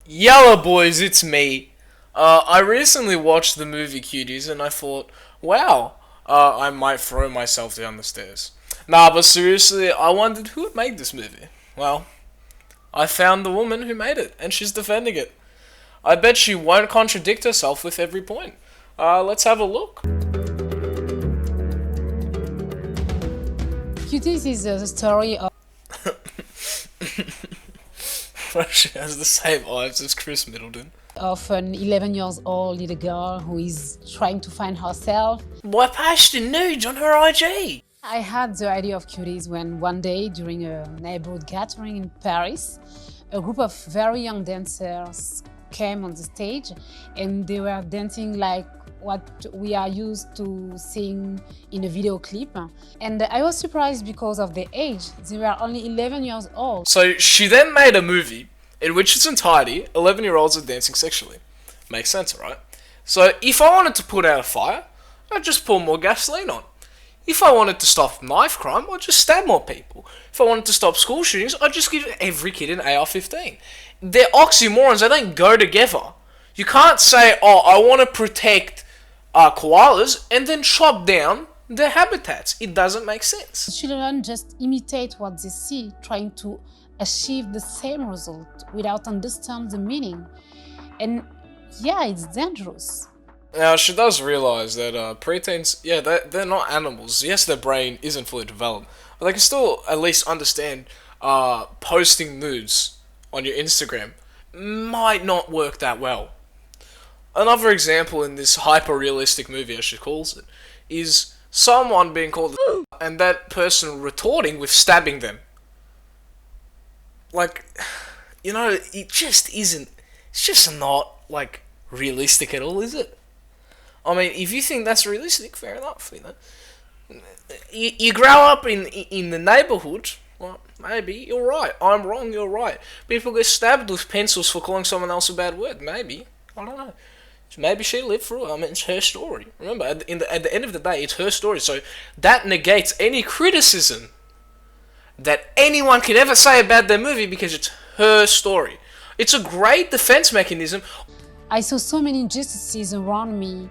Yallah boys, it's me. I recently watched the movie Cuties and I thought, wow, I might throw myself down the stairs. Nah, but seriously, I wondered who had made this movie. Well, I found the woman who made it, and she's defending it. I bet she won't contradict herself with every point. Let's have a look. Cuties is the story She has the same eyes as Chris Middleton. of an 11 years old little girl who is trying to find herself. Why posted nudes on her IG? I had the idea of Cuties when one day during a neighborhood gathering in Paris, a group of very young dancers came on the stage and they were dancing like what we are used to seeing in a video clip. And I was surprised because of their age. They were only 11 years old. So she then made a movie in which its entirety, 11-year-olds are dancing sexually. Makes sense, right? So if I wanted to put out a fire, I'd just pour more gasoline on. If I wanted to stop knife crime, I'd just stab more people. If I wanted to stop school shootings, I'd just give every kid an AR-15. They're oxymorons, they don't go together. You can't say, oh, I want to protect koalas and then chop down their habitats. It doesn't make sense. Children just imitate what they see, trying to achieve the same result without understanding the meaning. And yeah, it's dangerous. Now, she does realise that preteens, yeah, they're not animals. Yes, their brain isn't fully developed, but they can still at least understand posting nudes on your Instagram might not work that well. Another example in this hyper-realistic movie, as she calls it, is someone being called and that person retorting with stabbing them. Like, you know, it just isn't, it's just not, like, realistic at all, is it? I mean, if you think that's realistic, fair enough, you know. You grow up in the neighbourhood, well, maybe, you're right. I'm wrong, you're right. People get stabbed with pencils for calling someone else a bad word, maybe. I don't know. Maybe she lived through it. I mean, it's her story. Remember, at the end of the day, it's her story. So that negates any criticism that anyone could ever say about their movie because it's her story. It's a great defense mechanism. I saw so many injustices around me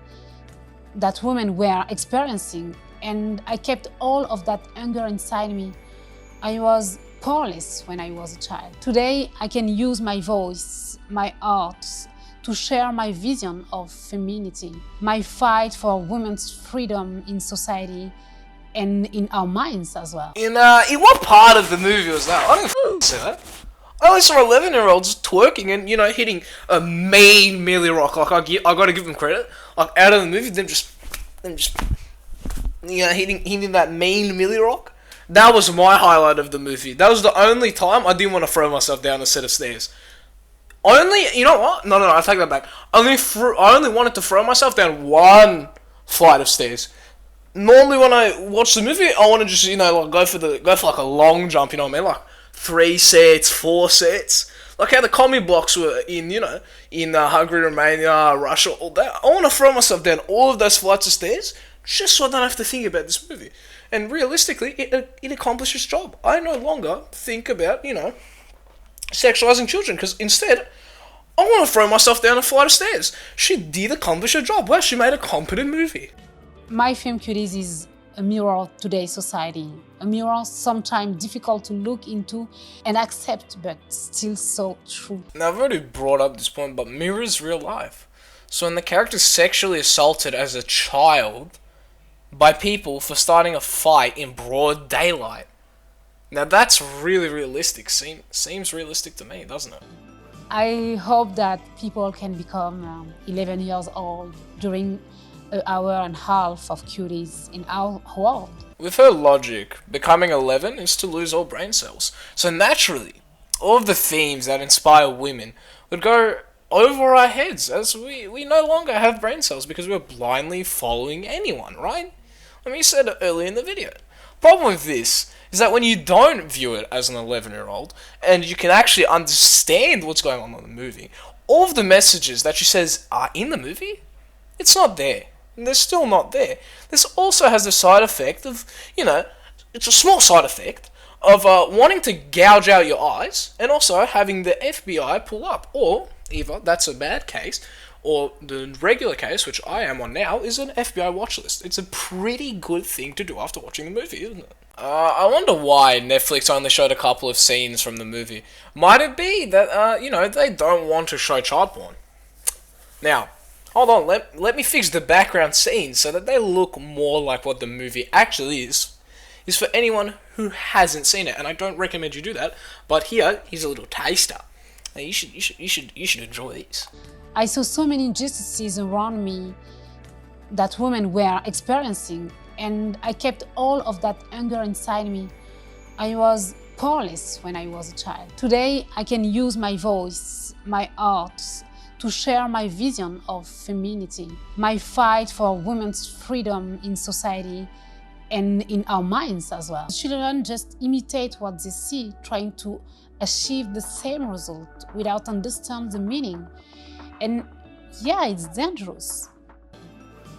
that women were experiencing, and I kept all of that anger inside me. I was powerless when I was a child. Today, I can use my voice, my art, to share my vision of femininity, my fight for women's freedom in society and in our minds as well. In what part of the movie was that? I didn't see that. I only saw 11-year-olds twerking and, you know, hitting a mean melee rock. Like, I gotta give them credit. Like, out of the movie, them just, you know, hitting that mean melee rock. That was my highlight of the movie. That was the only time I didn't want to throw myself down a set of stairs. You know what? No, I take that back. I only wanted to throw myself down one flight of stairs. Normally, when I watch the movie, I want to just, you know, like go for like a long jump. You know what I mean? Like 3 sets, 4 sets. Like how the commie blocks were in, you know, in Hungary, Romania, Russia, all that. I want to throw myself down all of those flights of stairs just so I don't have to think about this movie. And realistically, it accomplished its job. I no longer think about, you know, sexualizing children, because instead, I want to throw myself down a flight of stairs. She did accomplish her job. Well, she made a competent movie. My film Cuties is a mirror of today's society, a mirror sometimes difficult to look into and accept, but still so true. Now, I've already brought up this point, but mirrors real life. So when the character's sexually assaulted as a child by people for starting a fight in broad daylight, now that's really realistic. Seems realistic to me, doesn't it? I hope that people can become 11 years old during an hour and a half of Cuties in our world. With her logic, becoming 11 is to lose all brain cells. So naturally, all of the themes that inspire women would go over our heads as we no longer have brain cells because we're blindly following anyone, right? I mean, you said it earlier in the video. Problem with this is that when you don't view it as an 11-year-old and you can actually understand what's going on in the movie, all of the messages that she says are in the movie, it's not there. And they're still not there. This also has the side effect of, you know, it's a small side effect of wanting to gouge out your eyes and also having the FBI pull up. Or Either that's a bad case, or the regular case, which I am on now, is an FBI watch list. It's a pretty good thing to do after watching the movie, isn't it? I wonder why Netflix only showed a couple of scenes from the movie. Might it be that, they don't want to show child porn? Now, hold on, let me fix the background scenes so that they look more like what the movie actually is for anyone who hasn't seen it, and I don't recommend you do that, but here's a little taster. Now, you should enjoy these. I saw so many injustices around me that women were experiencing, and I kept all of that anger inside me. I was powerless when I was a child. Today, I can use my voice, my art, to share my vision of femininity, my fight for women's freedom in society and in our minds as well. Children just imitate what they see, trying to achieve the same result without understanding the meaning. And yeah, it's dangerous.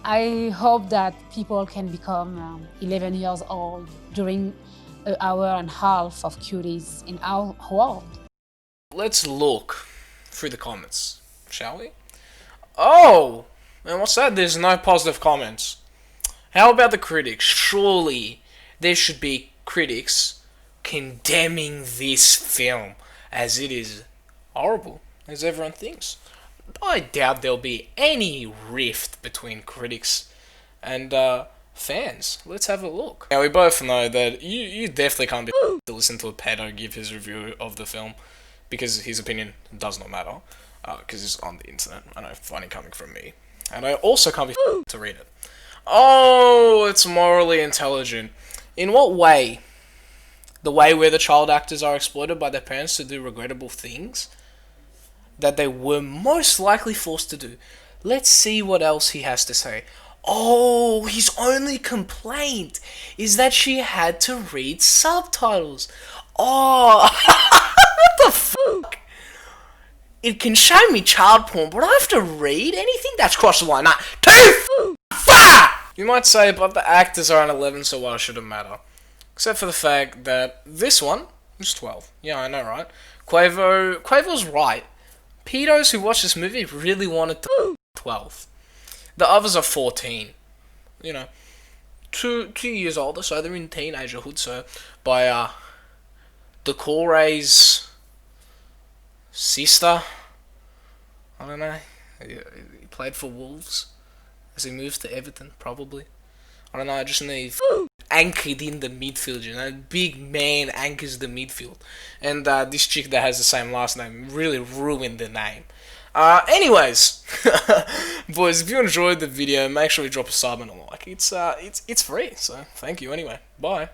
I hope that people can become 11 years old during an hour and a half of Cuties in our world. Let's look through the comments, shall we? Oh! And what's that? There's no positive comments. How about the critics? Surely there should be critics condemning this film as it is horrible, as everyone thinks. I doubt there'll be any rift between critics and fans. Let's have a look. Now, we both know that you definitely can't be to listen to a pedo give his review of the film, because his opinion does not matter, because it's on the internet. I know, funny coming from me. And I also can't be to read it. Oh, it's morally intelligent. In what way? The way where the child actors are exploited by their parents to do regrettable things that they were most likely forced to do. Let's see what else he has to say. Oh, his only complaint is that she had to read subtitles. Oh, what the fuck? It can show me child porn, but I have to read anything? That's crossed the line. Nah, too far! You might say, but the actors are an 11, so why should it matter? Except for the fact that this one is 12. Yeah, I know, right? Quavo's right. Pedos who watched this movie really wanted to 12. The others are 14. You know, 2 years older, so they're in teenagerhood. So by Decore's sister, I don't know. He played for Wolves as he moves to Everton, probably. I don't know. I just know he anchored in the midfield. You know, big man anchors the midfield, and this chick that has the same last name really ruined the name. Anyways, boys, if you enjoyed the video, make sure you drop a sub and a like. It's free, so thank you anyway. Bye.